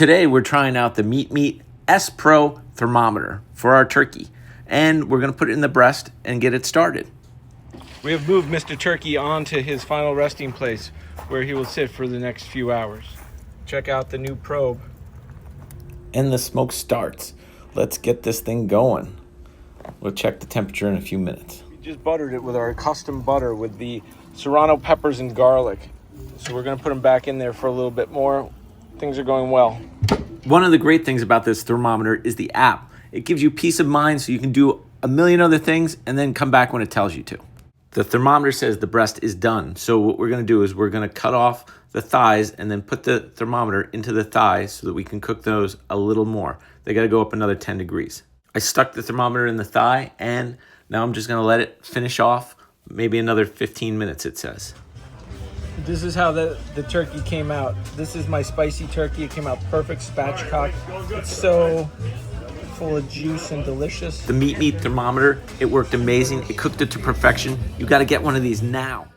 Today we're trying out the Meatmeet S Pro thermometer for our turkey, and we're going to put it in the breast and get it started. We have moved Mr. Turkey onto his final resting place where he will sit for the next few hours. Check out the new probe. And the smoke starts. Let's get this thing going. We'll check the temperature in a few minutes. We just buttered it with our custom butter with the serrano peppers and garlic. So we're going to put them back in there for a little bit more. Things are going well. One of the great things about this thermometer is the app. It gives you peace of mind so you can do a million other things and then come back when it tells you to. The thermometer says the breast is done. So what we're going to do is we're going to cut off the thighs and then put the thermometer into the thighs so that we can cook those a little more. They got to go up another 10 degrees. I stuck the thermometer in the thigh, and now I'm just going to let it finish off maybe another 15 minutes, it says. This is how the turkey came out. This is my spicy turkey. It came out perfect spatchcock. It's so full of juice and delicious. The Meatmeet thermometer, it worked amazing. It cooked it to perfection. You got to get one of these now.